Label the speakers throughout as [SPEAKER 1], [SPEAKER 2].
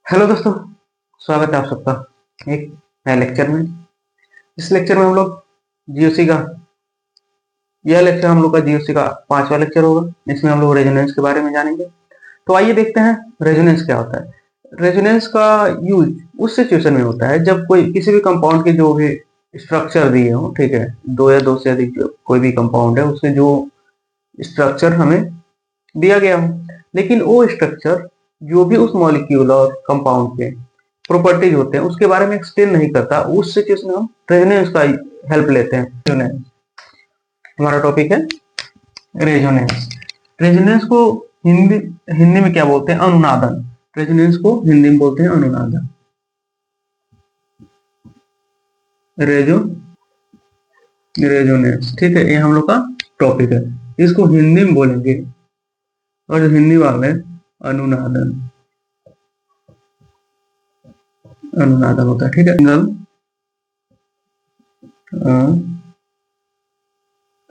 [SPEAKER 1] Hello दोस्तों, स्वागत है आप सबका एक नए लेक्चर में। इस लेक्चर में हम लोग जीओसी का यह लेक्चर हम लोग का जीओसी का 5वां लेक्चर होगा। इसमें हम लोग रेजोनेंस के बारे में जानेंगे। तो आइए देखते हैं रेजोनेंस क्या होता है। रेजोनेंस का यूज उस सिचुएशन में होता है जब कोई किसी भी कंपाउंड के जो भी स्ट्रक्चर दिए हो, ठीक है, दो या दो से अधिक जो कोई भी कंपाउंड है उससे जो स्ट्रक्चर हमें दिया गया हो, लेकिन वो स्ट्रक्चर जो भी उस मॉलिक्यूल और कंपाउंड के प्रॉपर्टीज होते हैं उसके बारे में एक्सप्लेन नहीं करता, उस सिचुएशन में हम रेजोनेंस का हेल्प लेते हैं। रेजोनेंस हमारा टॉपिक है। रेजोनेंस रेजोनेंस को हिंदी हिंदी में क्या बोलते हैं? अनुनादन। रेजोनेंस को हिंदी में बोलते हैं अनुनादन। रेजो रेजोनेंस, ठीक है, ये हम लोग का टॉपिक है। इसको हिंदी में बोलेंगे और जो हिंदी वाले अनुनादन अनुनादन होता है, ठीक है।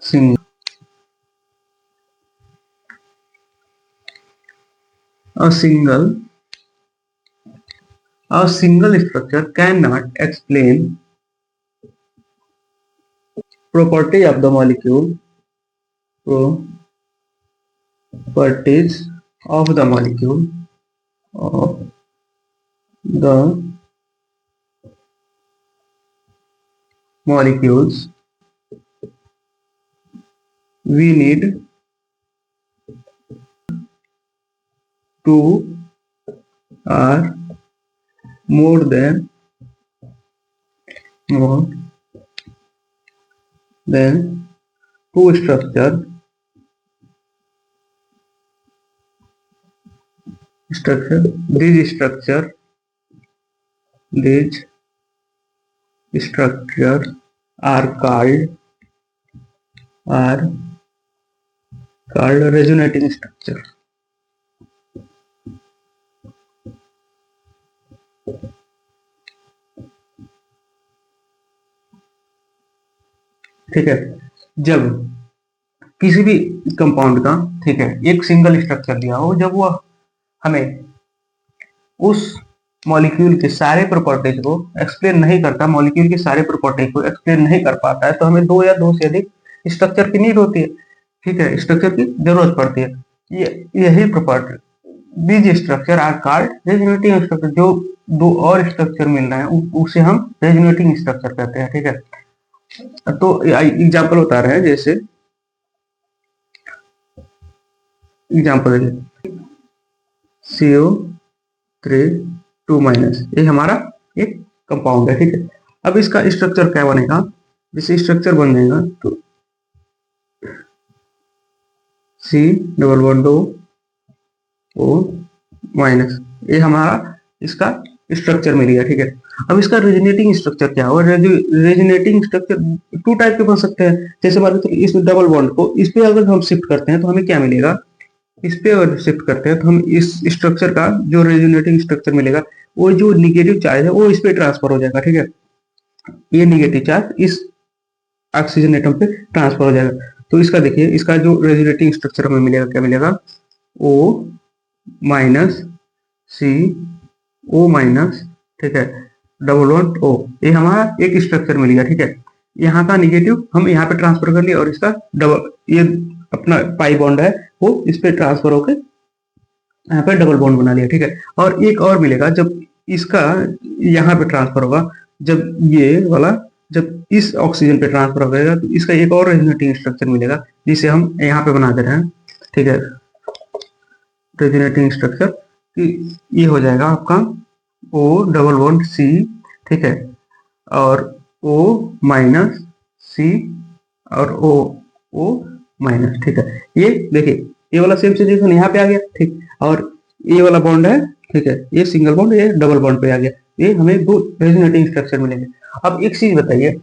[SPEAKER 1] Single a single a single structure cannot explain property of the molecule properties of the molecules we need two or more than two structure these structure are called resonating structure। ठीक है, जब किसी भी कंपाउंड का, ठीक है, एक single structure दिया हो, जब वो हमें उस मॉलिक्यूल के सारे प्रॉपर्टीज को एक्सप्लेन नहीं करता, मॉलिक्यूल के सारे प्रॉपर्टीज को एक्सप्लेन नहीं कर पाता है, तो हमें दो या दो से अधिक स्ट्रक्चर की नीड होती है, ठीक है, स्ट्रक्चर की जरूरत पड़ती है। यही प्रॉपर्टी बीज structure are called resonating structure. जो दो और स्ट्रक्चर मिल रहे हैं उसे हम रेजोनेटिंग स्ट्रक्चर कहते हैं, ठीक है। तो एग्जाम्पल बता रहे हैं, जैसे एग्जाम्पल देखिए, CO3 2- ये हमारा एक कंपाउंड है, ठीक है। अब इसका स्ट्रक्चर क्या बनेगा? जैसे स्ट्रक्चर बन जाएगा तो C++O, ये हमारा इसका स्ट्रक्चर मिल गया, ठीक है। अब इसका रेजोनेटिंग स्ट्रक्चर क्या होगा? रेजोनेटिंग स्ट्रक्चर टू टाइप के बन सकते हैं। जैसे मान लो इस डबल बॉन्ड को इस पे अगर हम शिफ्ट करते हैं तो हमें क्या मिलेगा? इस पे अगर शिफ्ट करते हैं तो हम इस स्ट्रक्चर का जो रेजोनेटिंग स्ट्रक्चर मिलेगा, वो जो निगेटिव चार्ज है वो इस पे ट्रांसफर हो जाएगा, ठीक है। ये निगेटिव चार्ज इस ऑक्सीजन एटम पे ट्रांसफर हो जाएगा। तो इसका देखिए, इसका जो रेजोनेटिंग स्ट्रक्चर हमें मिलेगा, क्या मिलेगा? O-C, O-, ठीक है, डबल बॉन्ड O, ये हमारा एक स्ट्रक्चर मिल गया, ठीक है। यहाँ का निगेटिव हम यहाँ पे ट्रांसफर कर लिया और इसका डबल, ये अपना पाई बॉन्ड है वो इस पे ट्रांसफर होकर यहाँ पे डबल बॉन्ड बना लिया, ठीक है। और एक और मिलेगा जब इसका यहाँ पे ट्रांसफर होगा, जब ये वाला जब इस ऑक्सीजन पे ट्रांसफर हो जाएगा तो इसका एक और रेजोनेटिंग स्ट्रक्चर मिलेगा जिसे हम यहाँ पे बना दे रहे हैं, ठीक है। रेजोनेटिंग स्ट्रक्चर ये हो जाएगा आपका O-C, ठीक है, और O-C और O-, ठीक है। ये देखिए, ये वाला सेम सिचुएशन यहाँ पे आ गया, ठीक, और ये वाला बॉन्ड है, ठीक है, ये सिंगल बॉन्ड, ये डबल बॉन्ड पे आ गया। ये हमें दो रेजोनेटिंग स्ट्रक्चर मिलेंगे। अब एक चीज बताइए,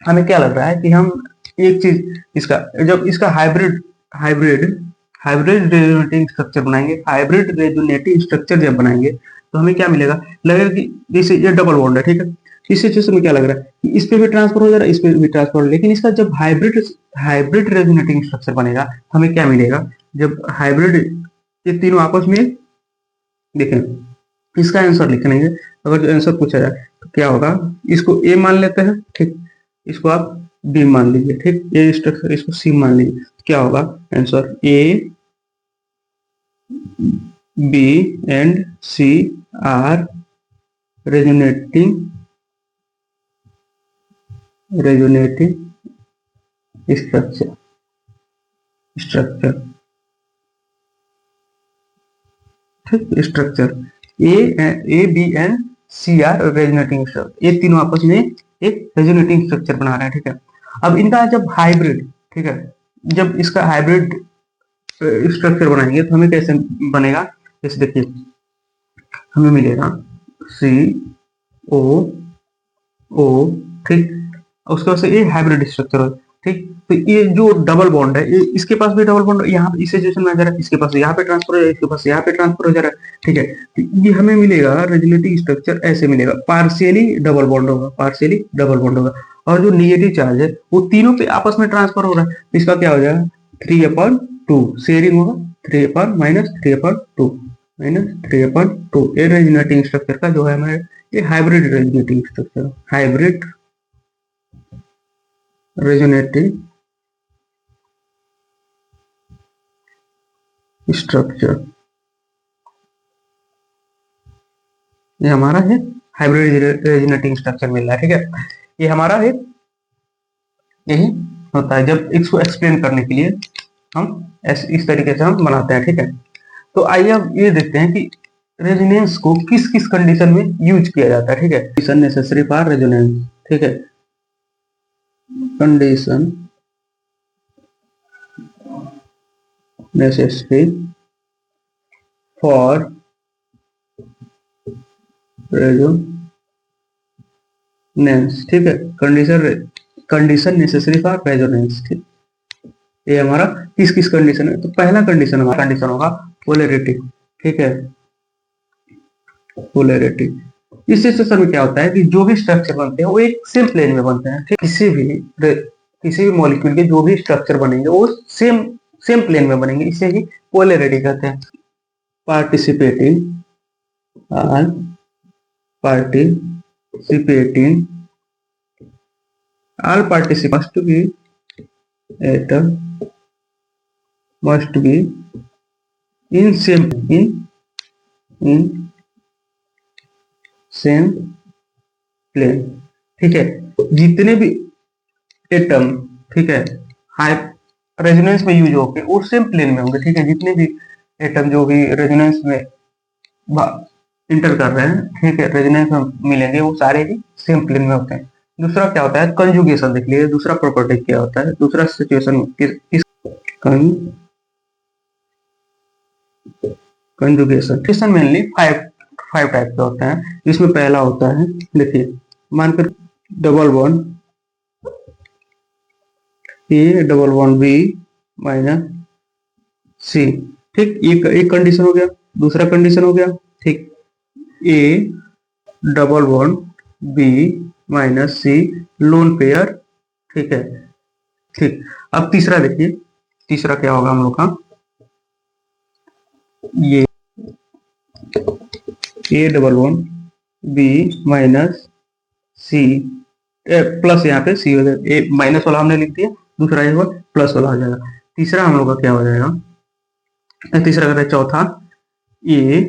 [SPEAKER 1] हमें क्या लग रहा है कि हम एक चीज इसका जब इसका hybrid hybrid hybrid resonating structure बनाएंगे, हाइब्रिड रेजोनेटिंग स्ट्रक्चर जब बनाएंगे तो हमें क्या मिलेगा? लगेगा कि जैसे ये डबल बॉन्ड है, ठीक है, इस सिचुएशन में क्या लग रहा है कि इस पे भी ट्रांसफर हो जा रहा है, इस पे भी ट्रांसफर हो, लेकिन इसका जब हाइब्रिड रेजोनेटिंग स्ट्रक्चर बनेगा तो हमें क्या मिलेगा? जब हाइब्रिड ये तीनों आपस में देखें इसका आंसर लिख लेंगे। अगर जो आंसर पूछा जाए तो क्या होगा, इसको ए मान लेते हैं, ठीक, इसको आप बी मान लीजिए, ठीक, ये स्ट्रक्चर इसको सी मान लीजिए, क्या होगा answer, A B and C are resonating structure structure ठीक, structure A B and C are resonating structure, ये तीनों आपस में एक रेजोनेटिंग स्ट्रक्चर बना रहे हैं, ठीक है। अब इनका जब हाइब्रिड, ठीक है, जब इसका हाइब्रिड स्ट्रक्चर बनाएंगे तो हमें कैसे बनेगा, जैसे देखिए हमें मिलेगा सी ओ ओ, ठीक, उसके बाद से ये हाइब्रिड स्ट्रक्चर हो, ठीक। तो ये जो डबल बॉन्ड है, ये इसके पास भी डबल बॉन्ड यहाँ इस सिचुएशन में आ जा रहा है, इसके पास यहाँ पे ट्रांसफर हो जाएगा, इसके पास यहाँ पे ट्रांसफर हो जा रहा है, ठीक है। तो ये हमें मिलेगा रेजोनेटिव स्ट्रक्चर ऐसे मिलेगा, पार्शियली डबल बॉन्ड होगा, पार्शियली डबल बॉन्ड होगा, और जो निगेटिव चार्ज है वो तीनों पे आपस में ट्रांसफर हो रहा है, इसका क्या हो जाएगा 3/2 शेयरिंग होगा, 3 माइनस 3/2 माइनस 3/2, ये रेजोनेटिंग स्ट्रक्चर का जो है हमारे ये hybrid resonating structure, hybrid resonative structure, ये हमारा है हाइब्रिड रेजोनेटिंग स्ट्रक्चर मिल रहा है, ठीक है। ये हमारा है, यही होता है जब इसको एक्सप्लेन करने के लिए हम इस तरीके से हम बनाते हैं, ठीक है। तो आइए अब ये देखते हैं कि रेजोनेंस को किस किस कंडीशन में यूज किया जाता है, ठीक है। कंडीशन नेसेसरी फॉर रेजोनेंस, ठीक है, कंडीशन नेसेसरी फॉर रेजोनेंस, ठीक है, कंडीशन नेसेसरी फॉर रेजोनेंस, ठीक। ये हमारा किस किस कंडीशन है, तो पहला कंडीशन हमारा कंडीशन होगा पोलैरिटी, ठीक है, पोलैरिटी। इस सिचुएशन में क्या होता है कि जो भी स्ट्रक्चर बनते हैं वो एक सेम प्लेन में बनते हैं, ठीक। किसी भी मॉलिक्यूल के जो भी स्ट्रक्चर बनेंगे वो सेम सेम प्लेन में बनेंगे, इसे ही पोलैरिटी कहते हैं। Participating all participating all participant must be in same plane, ठीक है। जितने भी एटम, ठीक है, हाई रेजोनेंस में यूज होंगे वो सेम प्लेन में होंगे, ठीक है। जितने भी एटम जो भी रेजोनेंस में इंटर कर रहे हैं, ठीक है, रेजोनेंस में मिलेंगे वो सारे ही सेम प्लेन में होते हैं। दूसरा क्या होता है कंजुगेशन, देख लीजिए दूसरा प्रॉपर्टी क्या होता है, दूसरा situation conjugation mainly five type के होते हैं, जिसमें पहला होता है, देखिए मानकर double bond A double bond B minus C, ठीक, एक कंडीशन हो गया। दूसरा कंडीशन हो गया, ठीक, A double bond B minus C lone pair, ठीक है, ठीक। अब तीसरा देखिए, तीसरा क्या होगा हम लोग का, ये A double bond B minus C plus, यहाँ पे सी हो जाएगा, ए माइनस वाला हमने लिख दिया, दूसरा ये हुआ प्लस वाला हो जाएगा। तीसरा हम लोग का क्या हो जाएगा, तीसरा कहते हैं चौथा A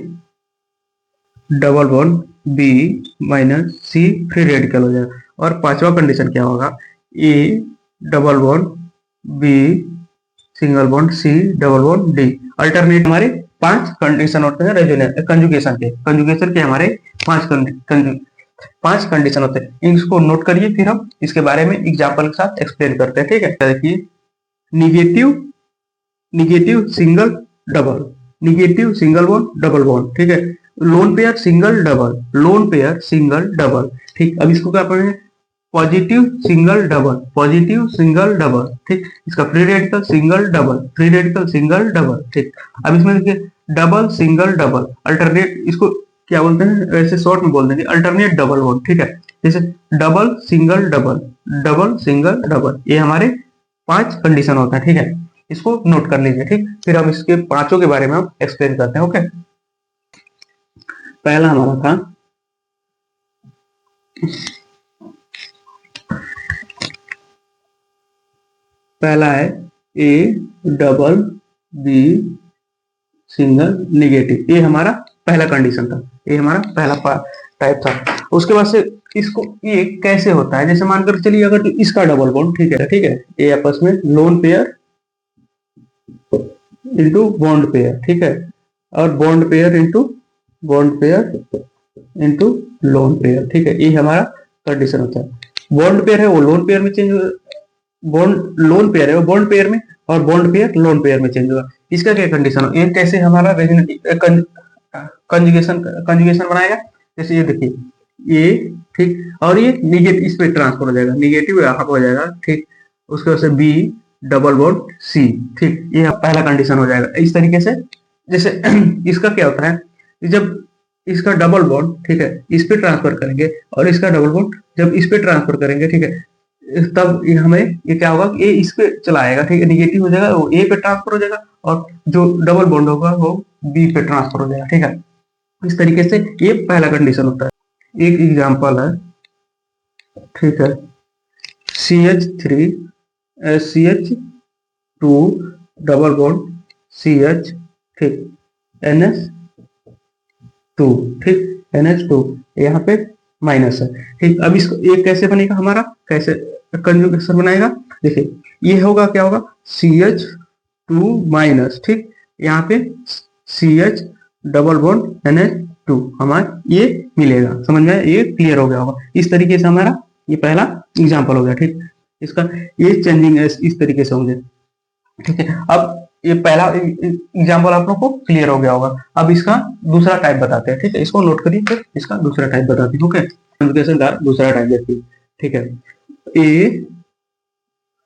[SPEAKER 1] double bond B minus C free radical हो जाएगा। और पांचवा कंडीशन क्या होगा, A double bond B single bond C double bond D. Alternate हमारे 5 कंडीशन होते हैं रेजोनेंस कंजुगेशन के हमारे 5 कंडीशन होते हैं। इसको नोट करिए, फिर हम इसके बारे में एग्जांपल के साथ एक्सप्लेन करते हैं, ठीक है। देखिए negative single double, negative single bond double bond, ठीक है। Lone pair single double, lone pair single double, ठीक। अब इसको क्या पढ़े, positive single double, positive single double, ठीक। इसका free radical single double, free radical single double, ठीक। अब इसमें देखिए डबल सिंगल डबल अल्टरनेट, इसको क्या बोलते हैं ऐसे शॉर्ट में बोल देंगे अल्टरनेट डबल बॉन्ड, ठीक है। जैसे double single double, double single double, ये हमारे 5 कंडीशन होता है, ठीक है। इसको नोट कर लीजिए, ठीक। फिर हम इसके पांचों के बारे में हम एक्सप्लेन करते हैं, ओके। पहला हमारा था पहला है A double B single negative, ये हमारा पहला कंडीशन था, ये हमारा पहला टाइप था। उसके बाद से इसको ये कैसे होता है, जैसे मानकर चलिए अगर तो इसका डबल बॉन्ड, ठीक है, ये आपस में lone pair into bond pair, ठीक है, और bond pair into loan pair, ठीक है, ये हमारा कंडीशन होता है। बॉन्ड पेयर है वो लोन पेयर में चेंज, बॉन्ड लोन पेयर है वो बॉन्ड पेयर में, और बॉन्ड पेयर लोन पेयर में चेंज होगा। इसका क्या कंडीशन हो, ये कैसे हमारा कंजुगेशन बनाएगा, जैसे ये देखिए ये, ठीक, और ये निगेटिव इस पे ट्रांसफर हो जाएगा, निगेटिव यहाँ हो जाएगा, ठीक, उसके बाद से बी डबल बॉन्ड सी, ठीक, ये पहला कंडीशन हो जाएगा इस तरीके से। जैसे इसका क्या होता है, जब इसका डबल बॉन्ड, ठीक है, इस पे ट्रांसफर करेंगे, और इसका डबल बॉन्ड जब इस पे ट्रांसफर करेंगे, ठीक है, तब ये हमें ये क्या होगा, ये इस पे चला आएगा, ठीक है, निगेटिव हो जाएगा, वो ए पे ट्रांसफर हो जाएगा, और जो डबल बॉन्ड होगा वो बी पे ट्रांसफर हो जाएगा, ठीक है। इस तरीके से ये पहला कंडीशन होता है। एक एग्जांपल है, ठीक है, CH3 CH2 double bond CH, ठीक, NH2, ठीक, NH2 यहाँ पे माइनस है, ठीक। अब इसको ये कैसे बनेगा हमारा, कैसे कंजुगेशन बनाएगा, देखिए ये होगा, क्या होगा, CH2 माइनस, ठीक, यहाँ पे CH डबल बॉन्ड NH2 हमारा ये मिलेगा, समझ में, ये क्लियर हो गया होगा। इस तरीके से हमारा ये पहला एग्जांपल हो गया, ठीक, इसका ये चेंजिंग इस तरीके से होंगे, ठीक है। अब ये पहला एग्जांपल आप लोग को क्लियर हो गया होगा। अब इसका दूसरा टाइप बताते हैं, ठीक है, इसको नोट करिए, फिर इसका दूसरा टाइप बताते हैं, ओके। कंजुगेशन का दूसरा टाइप देखिए, ठीक है, A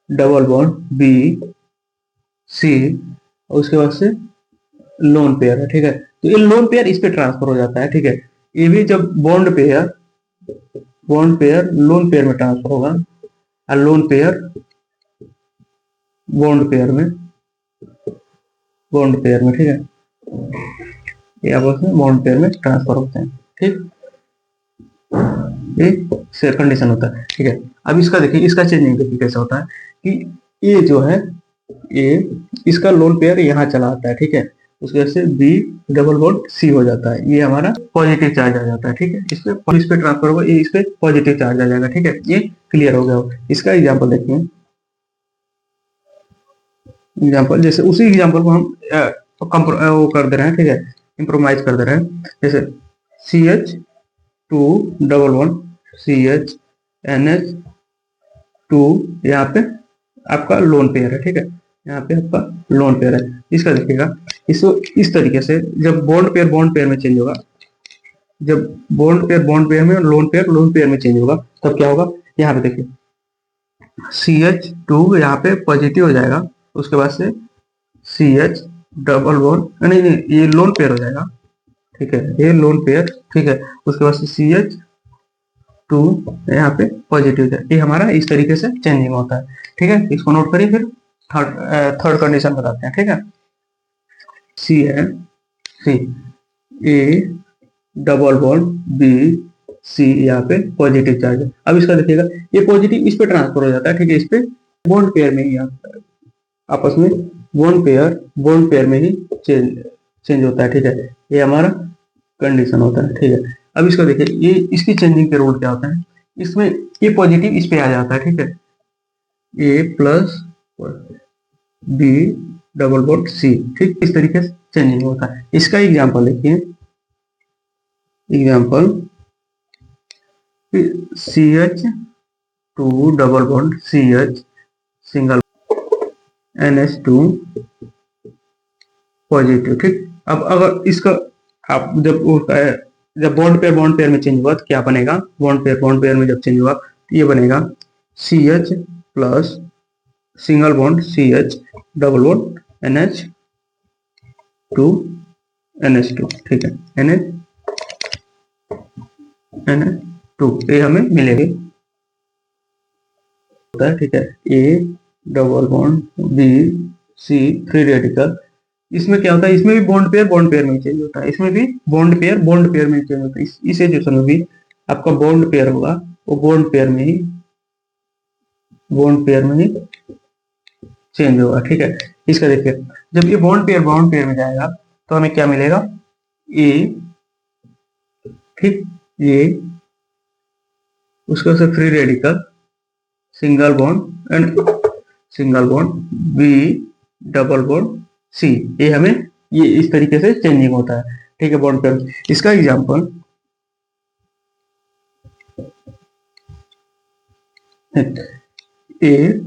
[SPEAKER 1] double bond B C, उसके बाद से लोन पेयर है, ठीक है, तो ये लोन पेयर इस पे ट्रांसफर हो जाता है, ठीक है। ये भी जब बॉन्ड पेयर लोन पेयर में ट्रांसफर होगा, और लोन पेयर बॉन्ड पेयर में, ठीक है, ये आपस में बॉन्ड पेयर में ट्रांसफर होते हैं, ठीक, ये कंडीशन होता है, ठीक है। अब इसका देखिए, इसका चेंजिंग देखिए कैसा होता है कि ये जो है, ये इसका लोन पेयर यहाँ चला आता है, ठीक है, उसके वजह से बी डबल बॉन्ड सी हो जाता है, ये हमारा पॉजिटिव चार्ज आ जाता है, ठीक है, इस पे ट्रांसफर होगा, ये इस पे पॉजिटिव चार्ज आ जाएगा, ठीक है, ये क्लियर हो गया। इसका एग्जांपल देखिए, एग्जांपल जैसे उसी एग्जांपल को हम वो कर दे रहे हैं, ठीक है, इम्प्रोवाइज कर दे रहे हैं, जैसे CH2 double bond CH NH2, यहाँ पे आपका लोन पेयर है, ठीक है, यहाँ पे आपका लोन पेयर है। इसका देखिएगा, इसको इस तरीके से जब बॉन्ड पेयर में चेंज होगा, जब बॉन्ड पेयर में, लोन पेयर में चेंज होगा, तब क्या होगा, यहाँ पे देखिए CH2 यहाँ पे पॉजिटिव हो जाएगा, उसके बाद से CH डबल बॉन्ड, नहीं नहीं, ये लोन पेयर हो जाएगा, ठीक है, ये लोन पेयर, ठीक है, उसके बाद से CH2 यहाँ पे पॉजिटिव है, ये हमारा इस तरीके से चेंजिंग होता है, ठीक है। इसको नोट करिए, फिर थर्ड कंडीशन बताते हैं, ठीक है, सी है, C A double bond B C, यहाँ पे पॉजिटिव चार्ज है। अब इसका देखिएगा, ये पॉजिटिव इस पे ट्रांसफर हो जाता है, ठीक है, इस पे बॉन्ड पेयर में ही आपस में बॉन्ड पेयर में ही चेंज होता है, ठीक है, ये हमारा कंडीशन होता है, ठीक है। अब इसको देखिए, ये इसकी चेंजिंग के रूल क्या होता है, इसमें ये पॉजिटिव इस पे आ जाता है, ठीक है, A plus B double bond C, ठीक, इस तरीके से चेंजिंग होता है। इसका एग्जांपल देखिए, example CH2 double bond CH single NH2 positive, ठीक। अब अगर इसका आप जब बॉन्ड पेयर में चेंज हुआ तो क्या बनेगा, बॉन्ड पेयर में जब चेंज हुआ तो ये बनेगा CH plus single bond CH double bond NH2, ठीक है, NH2 ये हमें मिलेगी, ठीक है, A double bond B C free radical इसमें क्या होता है, इसमें भी बॉन्ड पेयर में चेंज होता है, इसमें भी बॉन्ड पेयर में चेंज होता है। इस सिचुएशन में भी आपका बॉन्ड पेयर होगा, वो बॉन्ड पेयर में ही चेंज होगा, ठीक है। इसका देखिए, जब ये बॉन्ड पेयर में जाएगा तो हमें क्या मिलेगा, ए, ठीक, ये उसके बाद free radical, single bond and single bond, B, double bond, C, ये हमें ये इस तरीके से चेंजिंग होता है, ठीक है, बॉन्ड पेयर। इसका example A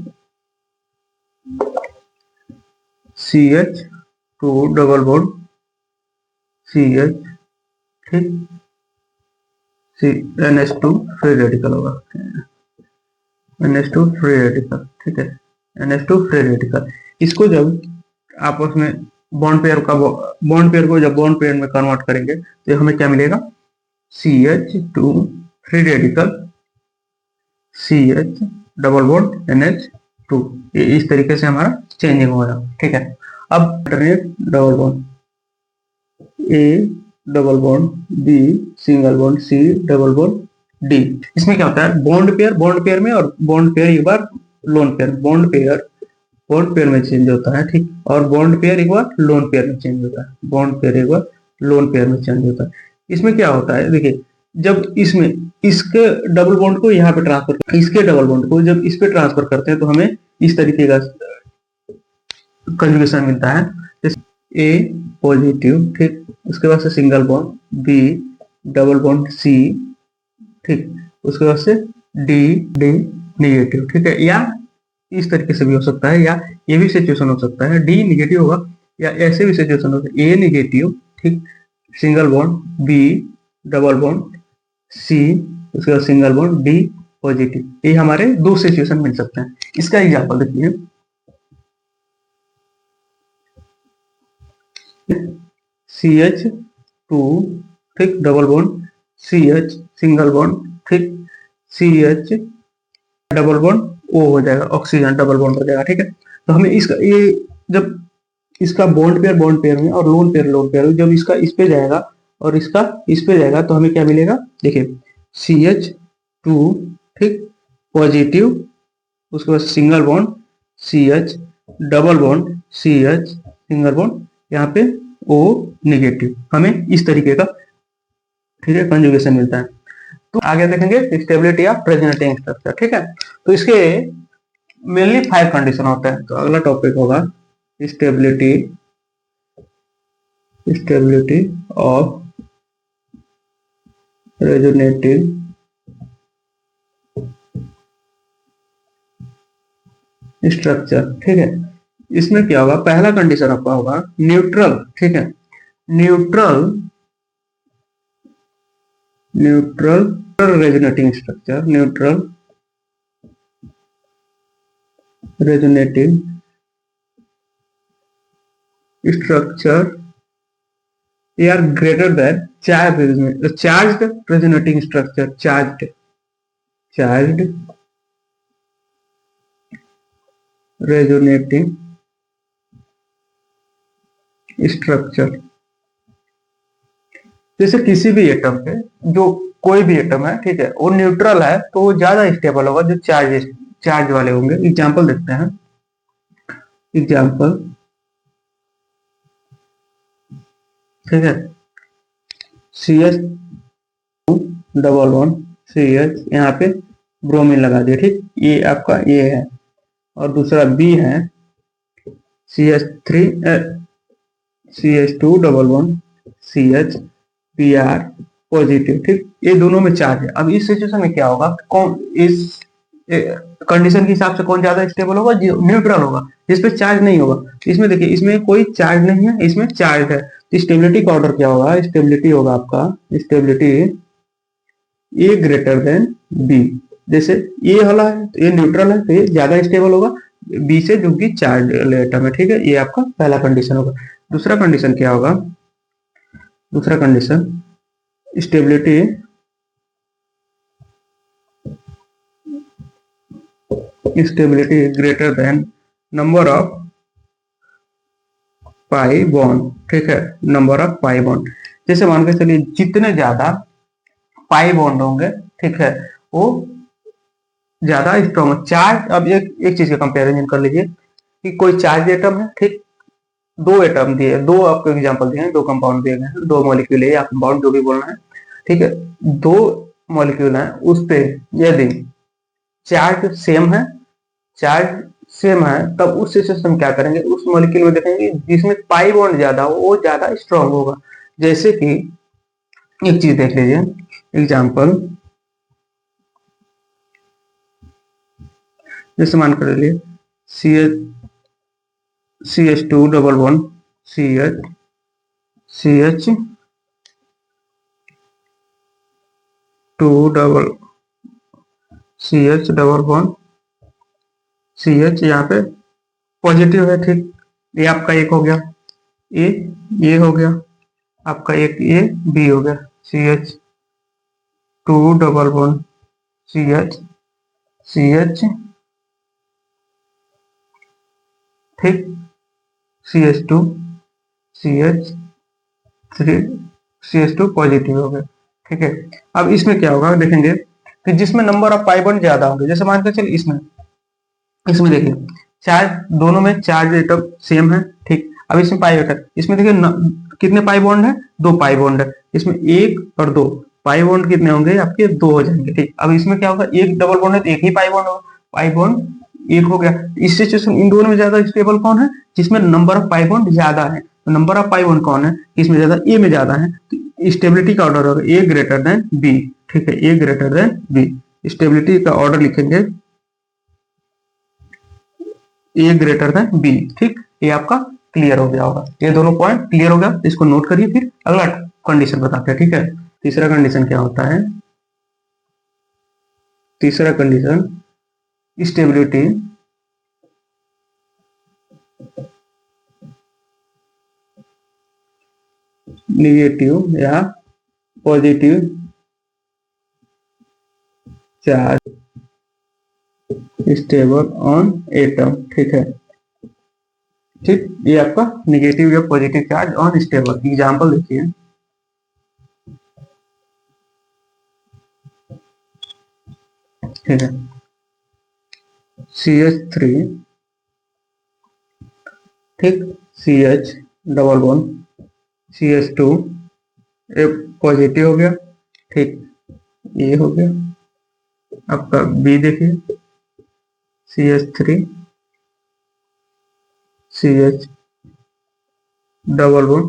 [SPEAKER 1] C H two double bond C H, ठीक, C N H two free radical होगा, N H two free radical, ठीक है, N H two free radical. इसको जब आपस में बॉन्ड पेयर को जब बॉन्ड पेयर में कन्वर्ट करेंगे तो हमें क्या मिलेगा, C H two free radical, C H double bond N H two, इस तरीके से हमारा चेंजिंग होगा, ठीक है। अब alternate double bond, A double bond, B single bond, C double bond, D. इसमें क्या होता है, बॉन्ड पेयर में और बॉन्ड पेयर एक बार लोन पेयर, बॉन्ड पेयर में चेंज होता है, ठीक, और बॉन्ड पेयर एक बार लोन पेयर में चेंज होता है, बॉन्ड पेयर एक बार लोन पेयर में चेंज होता है। इसमें क्या होता है, देखिए, जब इसमें इसके डबल बॉन्ड को यहाँ पे ट्रांसफर, इसके डबल बॉन्ड को जब इस पे ट्रांसफर करते हैं तो हमें इस तरीके का कंजुगेशन मिलता है, ए पॉजिटिव, ठीक, उसके बाद से single bond, B double bond, C, ठीक, उसके बाद से डी डी निगेटिव, ठीक है। या इस तरीके से भी हो सकता है, या ये भी सिचुएशन हो सकता है, डी निगेटिव होगा, या ऐसे भी सिचुएशन होगा, ए निगेटिव, ठीक, single bond, B double bond, C, उसके बाद सिंगल बॉन्ड, डी पॉजिटिव। ये हमारे दो सिचुएशन मिल सकते हैं। इसका एग्जांपल देखिए, सी एच टू, ठीक, double bond, C H single bond, ठीक, C H double bond O हो जाएगा, ऑक्सीजन डबल बॉन्ड हो जाएगा, ठीक है। तो हमें इसका ये जब इसका बॉन्ड पेयर में और लोन पेयर में जब इसका इस पे जाएगा और इसका इस पे जाएगा तो हमें क्या मिलेगा, देखिए, सी एच टू, ठीक, पॉजिटिव, उसके बाद single bond, C H double bond, C H single bond, यहाँ पे ओ निगेटिव, हमें इस तरीके का, ठीक है, कंजुगेशन मिलता है। तो आगे देखेंगे स्टेबिलिटी ऑफ रेजोनेटिंग स्ट्रक्चर, ठीक है। तो इसके मेनली 5 कंडीशन होते हैं। तो अगला टॉपिक होगा स्टेबिलिटी ऑफ रेजोनेटिंग स्ट्रक्चर, ठीक है। इसमें क्या होगा, पहला कंडीशन आपका होगा न्यूट्रल, ठीक है, neutral resonating structure, neutral resonating structure are greater than charged resonating structure, charged resonating structure। जैसे किसी भी एटम पे, जो कोई भी एटम है, ठीक है, वो न्यूट्रल है तो वो ज्यादा स्टेबल होगा जो चार्ज वाले होंगे। एग्जांपल देखते हैं, एग्जांपल, ठीक है, C H double one, C H, यहाँ पे ब्रोमीन लगा दिया, ठीक, ये आपका ए है, और दूसरा बी है, C H three, C H two double one, C H, P R positive, ठीक, ये दोनों में चार्ज है। अब इस सिचुएशन में क्या होगा, कौन इस कंडीशन के हिसाब से कौन ज्यादा स्टेबल होगा, जो न्यूट्रल होगा, जिसपे चार्ज नहीं होगा। इसमें देखिए, इसमें कोई चार्ज नहीं है, इसमें चार्ज है, तो स्टेबिलिटी का ऑर्डर क्या होगा, स्टेबिलिटी होगा आपका, स्टेबिलिटी ए ग्रेटर देन बी। जैसे ए वाला है तो ये न्यूट्रल है तो ये ज्यादा स्टेबल होगा बी से, जो कि चार्ज एटम है, ठीक है। ये आपका पहला कंडीशन होगा। दूसरा कंडीशन क्या होगा, दूसरा condition stability greater than number of pi bond, ठीक है, नंबर ऑफ पाई बॉन्ड। जैसे मान के चलिए जितने ज्यादा पाई बॉन्ड होंगे, ठीक है, वो ज्यादा स्ट्रॉन्ग चार्ज। अब एक चीज का कंपैरिजन कर लीजिए कि कोई चार्ज एटम है, ठीक, दो एटम दिए, दो आपको एग्जांपल दिए हैं, दो कंपाउंड दिए गए हैं, दो मॉलिक्यूल है या कंपाउंड जो भी बोलना है, ठीक है, दो मॉलिक्यूल है, उस पे यदि चार्ज सेम है, चार्ज सेम है, तब उस सिचुएशन में क्या करेंगे, उस मॉलिक्यूल में देखेंगे जिसमें पाई बॉन्ड ज्यादा हो वो ज्यादा स्ट्रांग होगा। जैसे कि एक चीज देख लीजिए, एग्जांपल, जैसे मान कर लीजिए CH2 double one CH2 double double one CH, यहाँ पे पॉजिटिव है, ठीक, ये आपका एक हो गया, ए, ये हो गया आपका एक, ए बी हो गया, CH2 डबल वन CH, ठीक, CH2 CH3 CH2 पॉजिटिव हो गया, ठीक है। अब इसमें क्या होगा देखेंगे कि जिसमें नंबर ऑफ पाई बॉन्ड ज्यादा होंगे, जैसे मान के चलिए इसमें इसमें देखिए चार्ज, दोनों में चार्ज एटम सेम है, ठीक। अब इसमें पाई एटम, इसमें देखिए कितने पाई बॉन्ड है, दो पाई बॉन्ड है, इसमें एक और दो पाई बॉन्ड कितने होंगे आपके, दो हो जाएंगे, ठीक। अब इसमें क्या होगा, एक डबल बॉन्ड है तो एक ही पाई बॉन्ड होगा, पाई बॉन्ड एक हो गया। इस सिचुएशन इन दोनों में ज्यादा स्टेबल कौन है, जिसमें नंबर ऑफ पाई बॉन्ड ज्यादा है। तो नंबर ऑफ पाई बॉन्ड कौन है, इसमें ज्यादा, ए में ज्यादा है, तो स्टेबिलिटी का ऑर्डर होगा ए ग्रेटर देन बी, ठीक है, ए ग्रेटर देन बी। स्टेबिलिटी का ऑर्डर लिखेंगे ए ग्रेटर देन बी, ठीक। ये आपका क्लियर हो गया होगा, ये दोनों पॉइंट क्लियर हो गया, इसको नोट करिए। फिर अगला कंडीशन बताते हैं, ठीक है। तीसरा कंडीशन क्या होता है, तीसरा कंडीशन स्टेबिलिटी निगेटिव या positive charge stable on atom, ठीक है, ठीक। ये आपका निगेटिव या positive charge on stable. Example देखिए, ठीक है, CH3, ठीक, CH डबल वन CH2, ए पॉजिटिव हो गया, ठीक, ये हो गया आपका बी, देखिए CH3 CH double one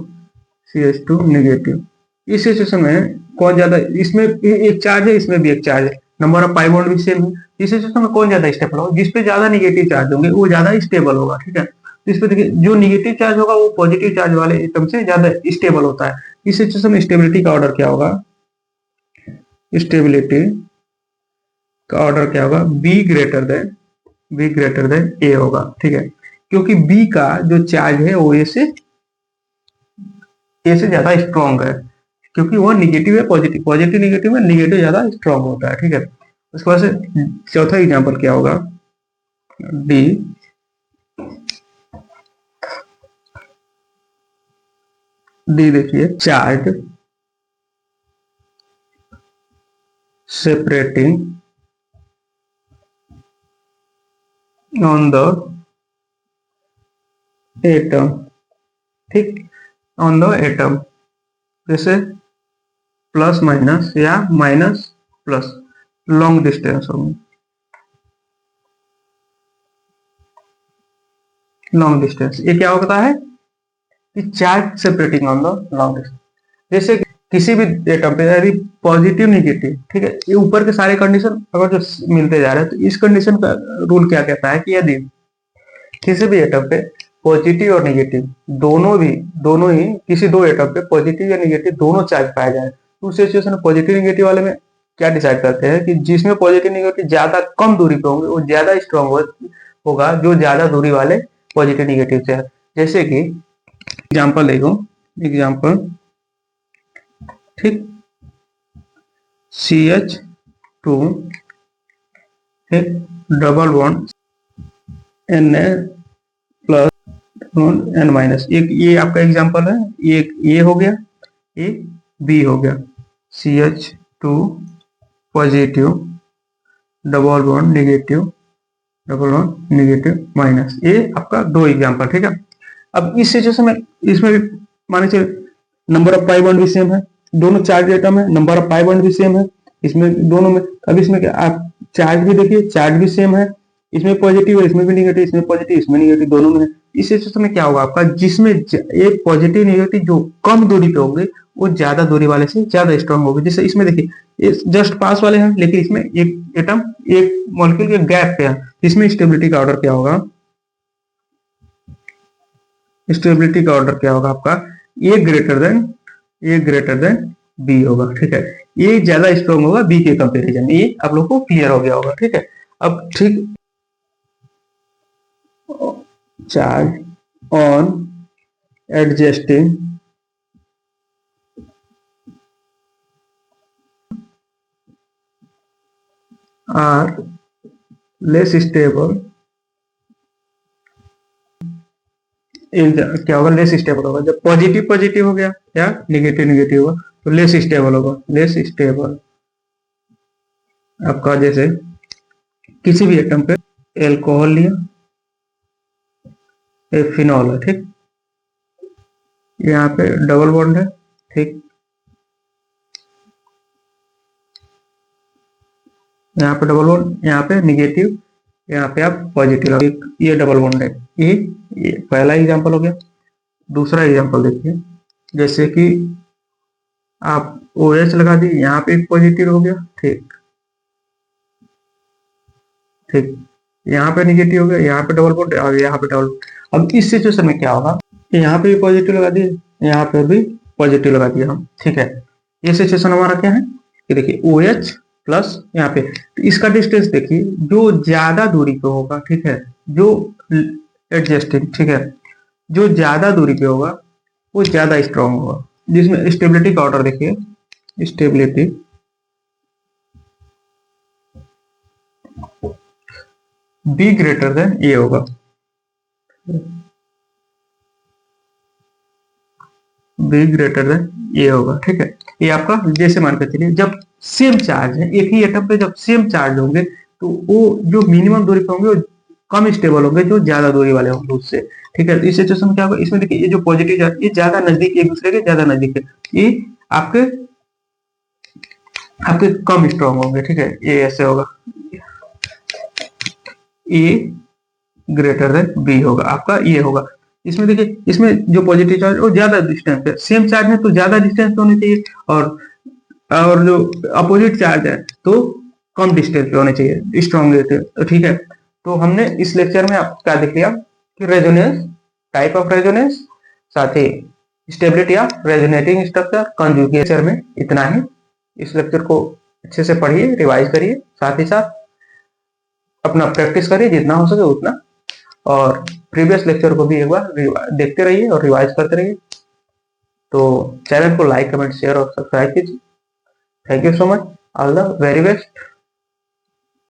[SPEAKER 1] CH2 negative. इस सिचुएशन में कौन ज्यादा, इसमें एक चार्ज है, इसमें भी एक चार्ज है, नंबर ऑफ पाई बॉन्ड भी सेम है। इस सिचुएशन में कौन ज्यादा स्टेबल होगा, जिसपे ज्यादा निगेटिव चार्ज होंगे वो ज्यादा स्टेबल होगा, ठीक है। तो इस पे देखिए जो निगेटिव चार्ज होगा वो पॉजिटिव चार्ज वाले एटम से ज्यादा स्टेबल होता है। इस सिचुएशन में स्टेबिलिटी का ऑर्डर क्या होगा, स्टेबिलिटी का ऑर्डर क्या होगा, बी ग्रेटर देन ए होगा, ठीक है, क्योंकि बी का जो चार्ज है वो ए से ज्यादा स्ट्रॉन्ग है, क्योंकि वो निगेटिव है पॉजिटिव, पॉजिटिव निगेटिव में निगेटिव ज्यादा स्ट्रॉन्ग होता है, ठीक है। उसके बाद से चौथा एग्जांपल क्या होगा, डी, देखिए charge separating on the atom, ठीक, ऑन द एटम, जैसे प्लस माइनस या माइनस प्लस, लॉन्ग डिस्टेंस होगी, लॉन्ग डिस्टेंस। ये क्या होता है कि charge separating on the long distance. जैसे किसी भी एटम पे यदि पॉजिटिव निगेटिव, ठीक है, ये ऊपर के सारे कंडीशन अगर जो मिलते जा रहे हैं, तो इस कंडीशन का रूल क्या कहता है कि यदि किसी भी एटम पे पॉजिटिव और निगेटिव दोनों ही किसी दो एटम पे पॉजिटिव या निगेटिव दोनों चार्ज पाए जाए, तो उस सिचुएशन में पॉजिटिव निगेटिव वाले में क्या डिसाइड करते हैं कि जिसमें पॉजिटिव निगेटिव ज्यादा कम दूरी पे होंगे वो ज्यादा स्ट्रॉन्ग होगा जो ज्यादा दूरी वाले पॉजिटिव निगेटिव से है। जैसे कि एग्जाम्पल देखो, एग्जाम्पल, ठीक, CH2, ठीक, double bond Na plus N minus, एक ये आपका एग्जांपल है, एक ए हो गया, एक बी हो गया, CH2 positive, double bond negative, double bond negative minus, ये आपका दो एग्जांपल, ठीक है। अब इस सिचुएशन में इसमें भी माने चलिए नंबर ऑफ पाई बॉन्ड भी सेम है, दोनों चार्ज एटम है, नंबर ऑफ पाई बॉन्ड भी सेम है इसमें दोनों में। अब इसमें क्या आप चार्ज भी देखिए, चार्ज भी सेम है, इसमें पॉजिटिव है, इसमें भी निगेटिव, इसमें पॉजिटिव, इसमें निगेटिव, दोनों में है। इस सिचुएशन में क्या होगा आपका, जिसमें एक पॉजिटिव निगेटिव जो कम दूरी पे होंगे वो ज्यादा दूरी वाले से ज्यादा स्ट्रांग होगी। जैसे इसमें देखिए जस्ट पास वाले हैं, लेकिन इसमें एक एटम एक मॉलिक्यूल के गैप पे है, इसमें स्टेबिलिटी का ऑर्डर क्या होगा, स्टेबिलिटी का ऑर्डर क्या होगा आपका, ए ग्रेटर देन बी होगा, ठीक है। ए ज्यादा स्ट्रॉन्ग होगा बी के कंपैरिजन, ये आप लोग को क्लियर हो गया होगा, ठीक है। अब ठीक charge on adjusting are less stable, क्या होगा, लेस स्टेबल होगा। जब पॉजिटिव पॉजिटिव हो गया या निगेटिव निगेटिव होगा तो लेस स्टेबल होगा, लेस स्टेबल आपका। जैसे किसी भी एटम पे एल्कोहल लिया, फिनॉल है, ठीक, यहाँ पे डबल बॉन्ड है, ठीक, यहाँ पे डबल बॉन्ड, यहाँ पे निगेटिव, यहाँ पे आप पॉजिटिव, ये डबल बॉन्ड है, ये पहला एग्जांपल हो गया। दूसरा एग्जांपल देखिए, जैसे कि आप OH लगा दी, यहाँ पे एक पॉजिटिव हो गया, ठीक ठीक, यहाँ पे निगेटिव हो गया, यहाँ पे डबल बॉन्ड और यहाँ पे डबल। अब इस सिचुएशन में क्या होगा, यहाँ पे भी पॉजिटिव लगा दिए, यहाँ पे भी पॉजिटिव लगा दिया हम, ठीक है। ये सिचुएशन हमारा क्या है कि देखिए OH प्लस यहाँ पे, तो इसका डिस्टेंस देखिए, जो ज्यादा दूरी पे होगा, ठीक है, जो एडजस्टिंग, ठीक है, जो ज्यादा दूरी पे होगा वो ज्यादा स्ट्रांग होगा। जिसमें स्टेबिलिटी का ऑर्डर देखिए, स्टेबिलिटी बी ग्रेटर देन ए होगा, बी ग्रेटर देन ए होगा, ठीक है। ये आपका जैसे मान के चलिए जब सेम चार्ज है, एक ही एटम पे जब सेम चार्ज होंगे तो वो जो मिनिमम दूरी पे होंगे वो कम स्टेबल होंगे जो ज्यादा दूरी वाले होंगे उससे, ठीक है। इस सिचुएशन में क्या होगा, इसमें देखिए ये जो पॉजिटिव चार्ज ये ज्यादा नजदीक, एक दूसरे के ज्यादा नजदीक है, ये आपके आपके कम स्ट्रॉन्ग होंगे, ठीक है। ये ऐसे होगा, ए ग्रेटर देन बी होगा आपका, ये होगा। इसमें देखिए इसमें जो पॉजिटिव चार्ज वो ज्यादा डिस्टेंस पे, सेम चार्ज है तो ज्यादा डिस्टेंस पे होनी चाहिए, और जो अपोजिट चार्ज है तो कम डिस्टेंस पे होने चाहिए, स्ट्रॉन्ग रहते हैं, तो ठीक है। तो हमने इस लेक्चर में आप क्या देख लिया कि रेजोनेंस, टाइप ऑफ रेजोनेंस, साथ ही stability of resonating structure, conjugation में इतना ही। इस लेक्चर को अच्छे से पढ़िए, रिवाइज करिए, साथ ही साथ अपना प्रैक्टिस करिए जितना हो सके उतना, और प्रीवियस लेक्चर को भी एक बार देखते रहिए और रिवाइज करते रहिए। तो चैनल को लाइक, कमेंट, शेयर और सब्सक्राइब कीजिए। Thank you so much, all the very best.